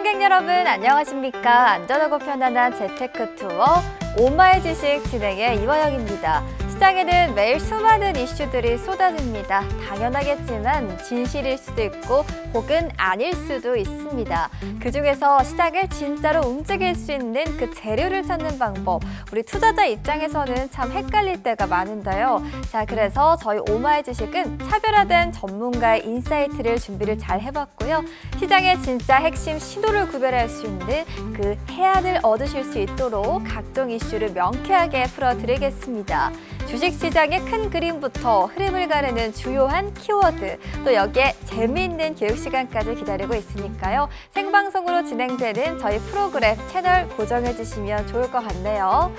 시청객 여러분 안녕하십니까? 안전하고 편안한 재테크 투어 오마이 주식 진행의 이화영입니다. 시장에는 매일 수많은 이슈들이 쏟아집니다. 당연하겠지만 진실일 수도 있고 혹은 아닐 수도 있습니다. 그중에서 시장을 진짜로 움직일 수 있는 그 재료를 찾는 방법, 우리 투자자 입장에서는 참 헷갈릴 때가 많은데요. 자, 그래서 저희 오마이 주식은 차별화된 전문가의 인사이트를 준비를 잘 해봤고요. 시장의 진짜 핵심 신호를 구별할 수 있는 그 해안을 얻으실 수 있도록 각종 이슈를 명쾌하게 풀어드리겠습니다. 주식시장의 큰 그림부터 흐름을 가르는 주요한 키워드, 또 여기에 재미있는 교육시간까지 기다리고 있으니까요. 생방송으로 진행되는 저희 프로그램 채널 고정해주시면 좋을 것 같네요.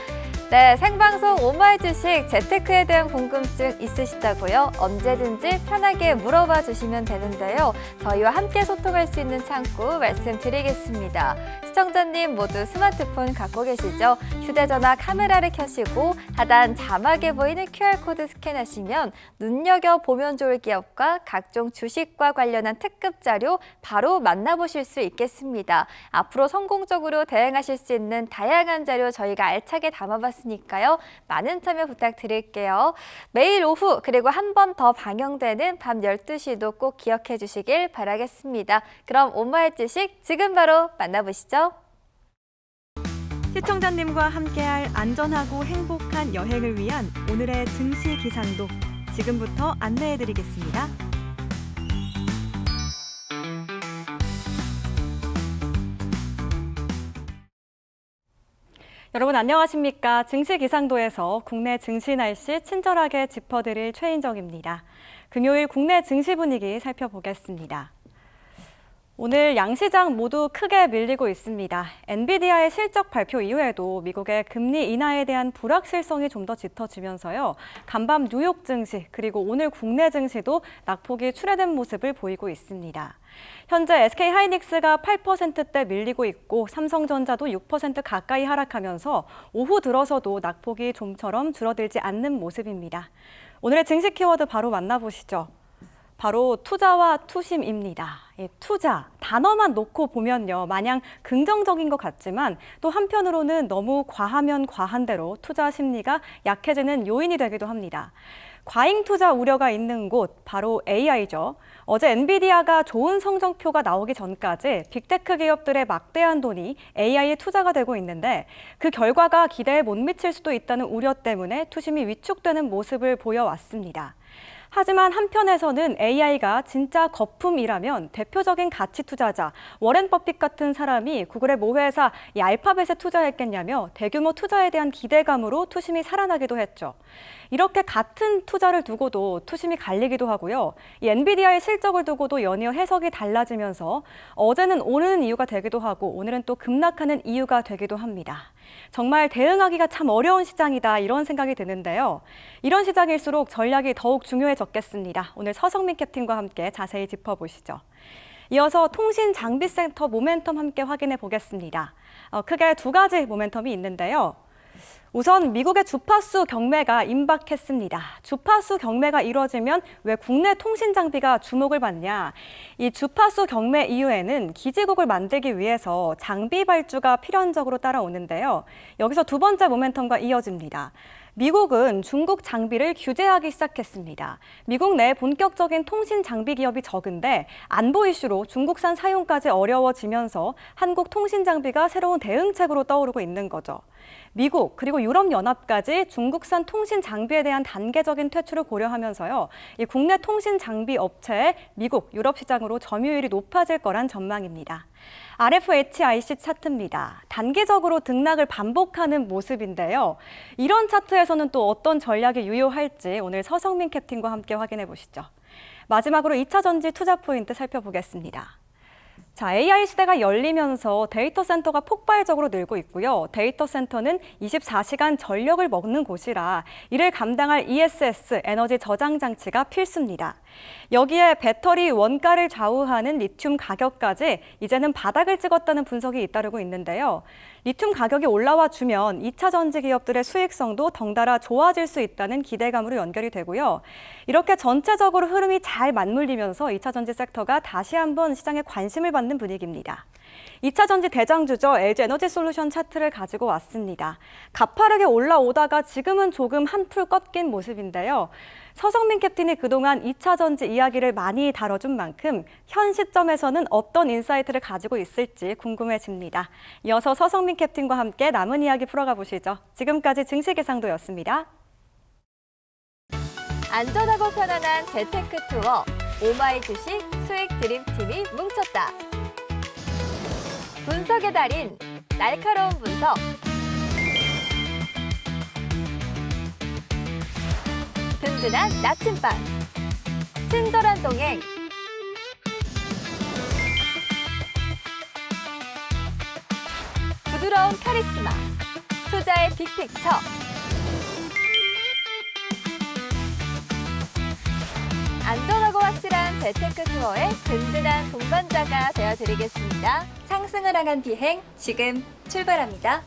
네, 생방송 오마이 주식 재테크에 대한 궁금증 있으시다고요? 언제든지 편하게 물어봐 주시면 되는데요. 저희와 함께 소통할 수 있는 창구 말씀드리겠습니다. 시청자님 모두 스마트폰 갖고 계시죠? 휴대전화 카메라를 켜시고 하단 자막에 보이는 QR코드 스캔하시면 눈여겨보면 좋을 기업과 각종 주식과 관련한 특급 자료 바로 만나보실 수 있겠습니다. 앞으로 성공적으로 대응하실 수 있는 다양한 자료 저희가 알차게 담아봤습니다. 니까요. 많은 참여 부탁드릴게요. 매일 오후 그리고 한 번 더 방영되는 밤 12시도 꼭 기억해 주시길 바라겠습니다. 그럼 오마이 주식 지금 바로 만나보시죠. 시청자님과 함께할 안전하고 행복한 여행을 위한 오늘의 증시 기상도 지금부터 안내해드리겠습니다. 여러분 안녕하십니까? 증시기상도에서 국내 증시 날씨 친절하게 짚어드릴 최인정입니다. 금요일 국내 증시 분위기 살펴보겠습니다. 오늘 양시장 모두 크게 밀리고 있습니다. 엔비디아의 실적 발표 이후에도 미국의 금리 인하에 대한 불확실성이 좀 더 짙어지면서요. 간밤 뉴욕 증시 그리고 오늘 국내 증시도 낙폭이 출회된 모습을 보이고 있습니다. 현재 SK하이닉스가 8%대 밀리고 있고 삼성전자도 6% 가까이 하락하면서 오후 들어서도 낙폭이 좀처럼 줄어들지 않는 모습입니다. 오늘의 증시 키워드 바로 만나보시죠. 바로 투자와 투심입니다. 투자, 단어만 놓고 보면요. 마냥 긍정적인 것 같지만 또 한편으로는 너무 과하면 과한 대로 투자 심리가 약해지는 요인이 되기도 합니다. 과잉 투자 우려가 있는 곳, 바로 AI죠. 어제 엔비디아가 좋은 성적표가 나오기 전까지 빅테크 기업들의 막대한 돈이 AI에 투자가 되고 있는데 그 결과가 기대에 못 미칠 수도 있다는 우려 때문에 투심이 위축되는 모습을 보여왔습니다. 하지만 한편에서는 AI가 진짜 거품이라면 대표적인 가치 투자자 워렌 버핏 같은 사람이 구글의 모 회사 이 알파벳에 투자했겠냐며 대규모 투자에 대한 기대감으로 투심이 살아나기도 했죠. 이렇게 같은 투자를 두고도 투심이 갈리기도 하고요. 이 엔비디아의 실적을 두고도 연이어 해석이 달라지면서 어제는 오르는 이유가 되기도 하고 오늘은 또 급락하는 이유가 되기도 합니다. 정말 대응하기가 참 어려운 시장이다 이런 생각이 드는데요. 이런 시장일수록 전략이 더욱 중요해졌겠습니다. 오늘 서성민 캡틴과 함께 자세히 짚어보시죠. 이어서 통신장비센터 모멘텀 함께 확인해 보겠습니다. 크게 두 가지 모멘텀이 있는데요. 우선 미국의 주파수 경매가 임박했습니다. 주파수 경매가 이루어지면 왜 국내 통신 장비가 주목을 받냐? 이 주파수 경매 이후에는 기지국을 만들기 위해서 장비 발주가 필연적으로 따라오는데요. 여기서 두 번째 모멘텀과 이어집니다. 미국은 중국 장비를 규제하기 시작했습니다. 미국 내 본격적인 통신 장비 기업이 적은데 안보 이슈로 중국산 사용까지 어려워지면서 한국 통신 장비가 새로운 대응책으로 떠오르고 있는 거죠. 미국 그리고 유럽연합까지 중국산 통신 장비에 대한 단계적인 퇴출을 고려하면서요. 이 국내 통신 장비 업체의 미국, 유럽 시장으로 점유율이 높아질 거란 전망입니다. RFHIC 차트입니다. 단기적으로 등락을 반복하는 모습인데요. 이런 차트에서는 또 어떤 전략이 유효할지 오늘 서성민 캡틴과 함께 확인해 보시죠. 마지막으로 2차 전지 투자 포인트 살펴보겠습니다. 자, AI 시대가 열리면서 데이터 센터가 폭발적으로 늘고 있고요. 데이터 센터는 24시간 전력을 먹는 곳이라 이를 감당할 ESS, 에너지 저장 장치가 필수입니다. 여기에 배터리 원가를 좌우하는 리튬 가격까지 이제는 바닥을 찍었다는 분석이 잇따르고 있는데요. 리튬 가격이 올라와 주면 2차 전지 기업들의 수익성도 덩달아 좋아질 수 있다는 기대감으로 연결이 되고요. 이렇게 전체적으로 흐름이 잘 맞물리면서 2차 전지 섹터가 다시 한번 시장에 관심을 받는 분위기입니다. 2차 전지 대장주죠. LG 에너지 솔루션 차트를 가지고 왔습니다. 가파르게 올라오다가 지금은 조금 한풀 꺾인 모습인데요. 서성민 캡틴이 그동안 2차 전지 이야기를 많이 다뤄준 만큼 현 시점에서는 어떤 인사이트를 가지고 있을지 궁금해집니다. 이어서 서성민 캡틴과 함께 남은 이야기 풀어가 보시죠. 지금까지 증시계상도였습니다. 안전하고 편안한 재테크 투어 오마이 주식 수익 드림팀이 뭉쳤다. 분석의 달인 날카로운 분석. 든든한 나침반. 친절한 동행. 부드러운 카리스마. 투자의 빅픽처. 안전하고 확실한 재테크 투어의 든든한 동반자가 되어드리겠습니다. 상승을 향한 비행 지금 출발합니다.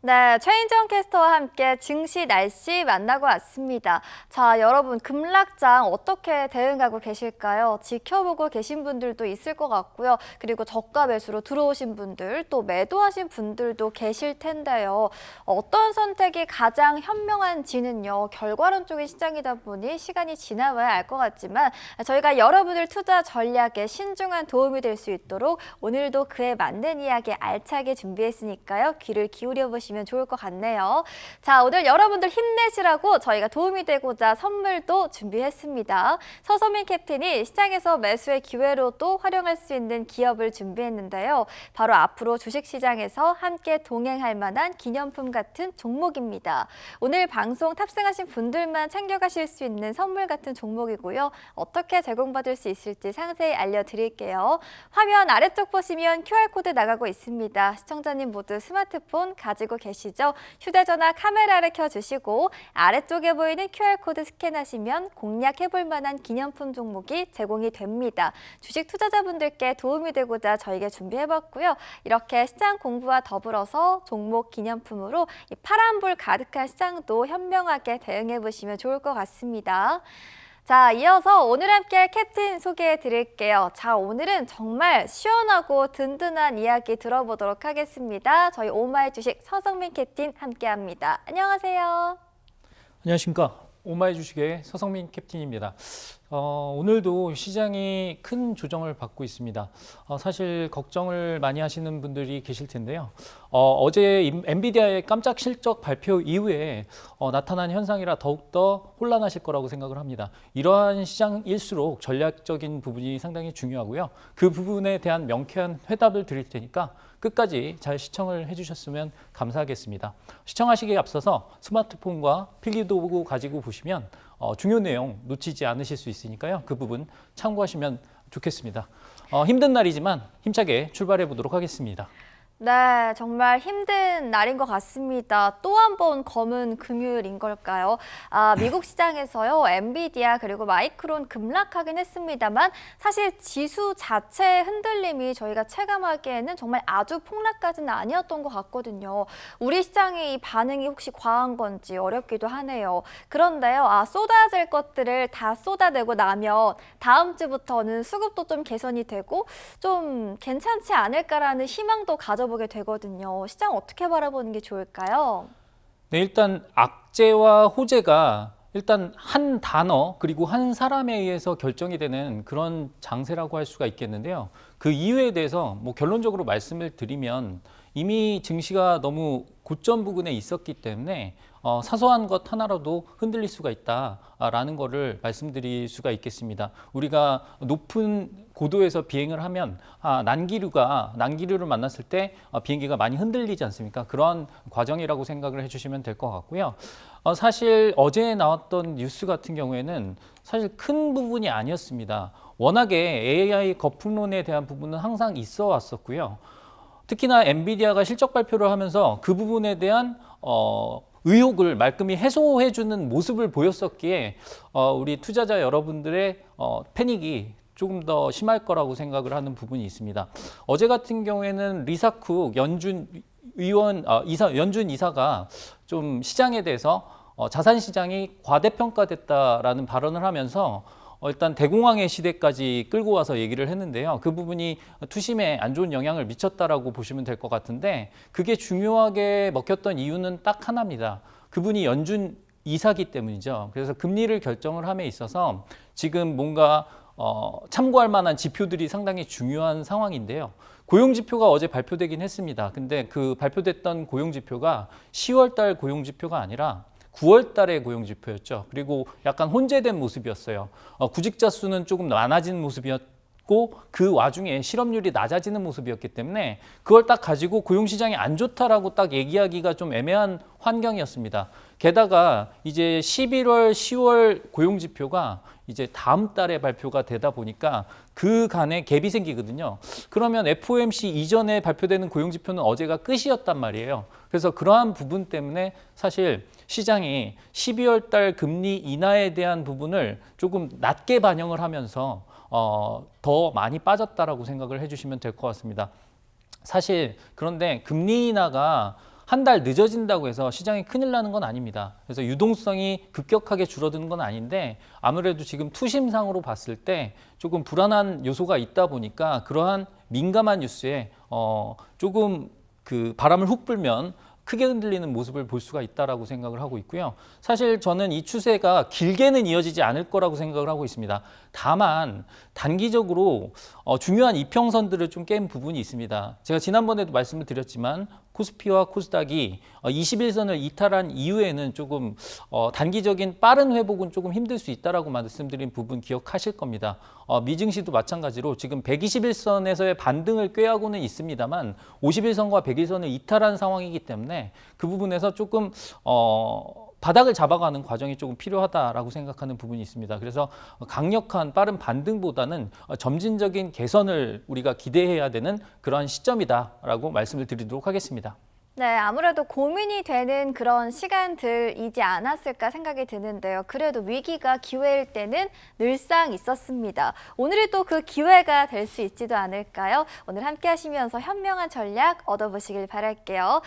네, 최인정 캐스터와 함께 증시 날씨 만나고 왔습니다. 자, 여러분 급락장 어떻게 대응하고 계실까요? 지켜보고 계신 분들도 있을 것 같고요. 그리고 저가 매수로 들어오신 분들, 또 매도하신 분들도 계실 텐데요. 어떤 선택이 가장 현명한지는요, 결과론적인 시장이다 보니 시간이 지나봐야 알 것 같지만 저희가 여러분들 투자 전략에 신중한 도움이 될 수 있도록 오늘도 그에 맞는 이야기 알차게 준비했으니까요. 귀를 기울여 보시면 좋을 것 같네요. 자, 오늘 여러분들 힘내시라고 저희가 도움이 되고자 선물도 준비했습니다. 서성민 캡틴이 시장에서 매수의 기회로도 활용할 수 있는 기업을 준비했는데요. 바로 앞으로 주식시장에서 함께 동행할 만한 기념품 같은 종목입니다. 오늘 방송 탑승하신 분들만 챙겨가실 수 있는 선물 같은 종목이고요. 어떻게 제공받을 수 있을지 상세히 알려드릴게요. 화면 아래쪽 보시면 QR코드 나가고 있습니다. 시청자님 모두 스마트폰 가지고 계시죠? 휴대전화 카메라를 켜주시고 아래쪽에 보이는 QR코드 스캔하시면 공략해볼 만한 기념품 종목이 제공이 됩니다. 주식 투자자분들께 도움이 되고자 저희가 준비해봤고요. 이렇게 시장 공부와 더불어서 종목 기념품으로 이 파란불 가득한 시장도 현명하게 대응해보시면 좋을 것 같습니다. 자, 이어서 오늘 함께 할 캡틴 소개해 드릴게요. 자, 오늘은 정말 시원하고 든든한 이야기 들어보도록 하겠습니다. 저희 오마이 주식 서성민 캡틴 함께 합니다. 안녕하세요. 안녕하십니까. 오마이 주식의 서성민 캡틴입니다. 오늘도 시장이 큰 조정을 받고 있습니다. 사실 걱정을 많이 하시는 분들이 계실 텐데요. 어제 엔비디아의 깜짝 실적 발표 이후에 나타난 현상이라 더욱더 혼란하실 거라고 생각을 합니다. 이러한 시장일수록 전략적인 부분이 상당히 중요하고요. 그 부분에 대한 명쾌한 회답을 드릴 테니까 끝까지 잘 시청을 해주셨으면 감사하겠습니다. 시청하시기에 앞서서 스마트폰과 필기도구 가지고 보시면 중요 내용 놓치지 않으실 수 있으니까요. 그 부분 참고하시면 좋겠습니다. 힘든 날이지만 힘차게 출발해 보도록 하겠습니다. 네, 정말 힘든 날인 것 같습니다. 또 한 번 검은 금요일인 걸까요? 미국 시장에서요, 엔비디아 그리고 마이크론 급락하긴 했습니다만 사실 지수 자체의 흔들림이 저희가 체감하기에는 정말 아주 폭락까지는 아니었던 것 같거든요. 우리 시장의 이 반응이 혹시 과한 건지 어렵기도 하네요. 그런데요, 쏟아질 것들을 다 쏟아내고 나면 다음 주부터는 수급도 좀 개선이 되고 좀 괜찮지 않을까라는 희망도 가져보게 되거든요. 시장 어떻게 바라보는 게 좋을까요? 네, 일단 악재와 호재가 일단 한 단어 그리고 한 사람에 의해서 결정이 되는 그런 장세라고 할 수가 있겠는데요. 그 이유에 대해서 결론적으로 말씀을 드리면 이미 증시가 너무 고점 부근에 있었기 때문에 사소한 것 하나라도 흔들릴 수가 있다라는 거를 말씀드릴 수가 있겠습니다. 우리가 높은 고도에서 비행을 하면 난기류를 만났을 때 비행기가 많이 흔들리지 않습니까? 그런 과정이라고 생각을 해주시면 될 것 같고요. 사실 어제 나왔던 뉴스 같은 경우에는 사실 큰 부분이 아니었습니다. 워낙에 AI 거품론에 대한 부분은 항상 있어 왔었고요. 특히나 엔비디아가 실적 발표를 하면서 그 부분에 대한 의혹을 말끔히 해소해주는 모습을 보였었기에 우리 투자자 여러분들의 패닉이 조금 더 심할 거라고 생각을 하는 부분이 있습니다. 어제 같은 경우에는 리사쿡 연준 이사가 좀 시장에 대해서 자산 시장이 과대평가됐다라는 발언을 하면서 일단 대공황의 시대까지 끌고 와서 얘기를 했는데요. 그 부분이 투심에 안 좋은 영향을 미쳤다라고 보시면 될 것 같은데 그게 중요하게 먹혔던 이유는 딱 하나입니다. 그분이 연준 이사기 때문이죠. 그래서 금리를 결정을 함에 있어서 지금 뭔가 참고할 만한 지표들이 상당히 중요한 상황인데요. 고용지표가 어제 발표되긴 했습니다. 근데 그 발표됐던 고용지표가 10월 달 고용지표가 아니라 9월 달의 고용지표였죠. 그리고 약간 혼재된 모습이었어요. 구직자 수는 조금 많아진 모습이었고 그 와중에 실업률이 낮아지는 모습이었기 때문에 그걸 딱 가지고 고용시장이 안 좋다라고 딱 얘기하기가 좀 애매한 환경이었습니다. 게다가 이제 11월, 10월 고용지표가 이제 다음 달에 발표가 되다 보니까 그 간에 갭이 생기거든요. 그러면 FOMC 이전에 발표되는 고용지표는 어제가 끝이었단 말이에요. 그래서 그러한 부분 때문에 사실 시장이 12월 달 금리 인하에 대한 부분을 조금 낮게 반영을 하면서 더 많이 빠졌다라고 생각을 해주시면 될 것 같습니다. 사실 그런데 금리 인하가 한 달 늦어진다고 해서 시장이 큰일 나는 건 아닙니다. 그래서 유동성이 급격하게 줄어드는 건 아닌데 아무래도 지금 투심상으로 봤을 때 조금 불안한 요소가 있다 보니까 그러한 민감한 뉴스에 조금 그 바람을 훅 불면 크게 흔들리는 모습을 볼 수가 있다라고 생각을 하고 있고요. 사실 저는 이 추세가 길게는 이어지지 않을 거라고 생각을 하고 있습니다. 다만 단기적으로 중요한 이평선들을 좀 깬 부분이 있습니다. 제가 지난번에도 말씀을 드렸지만 코스피와 코스닥이 21선을 이탈한 이후에는 조금 단기적인 빠른 회복은 조금 힘들 수 있다라고 말씀드린 부분 기억하실 겁니다. 미증시도 마찬가지로 지금 121선에서의 반등을 꾀하고는 있습니다만 51선과 101선을 이탈한 상황이기 때문에 그 부분에서 조금 바닥을 잡아가는 과정이 조금 필요하다라고 생각하는 부분이 있습니다. 그래서 강력한 빠른 반등보다는 점진적인 개선을 우리가 기대해야 되는 그러한 시점이다라고 말씀을 드리도록 하겠습니다. 네, 아무래도 고민이 되는 그런 시간들이지 않았을까 생각이 드는데요. 그래도 위기가 기회일 때는 늘상 있었습니다. 오늘이 또 그 기회가 될 수 있지도 않을까요? 오늘 함께 하시면서 현명한 전략 얻어보시길 바랄게요.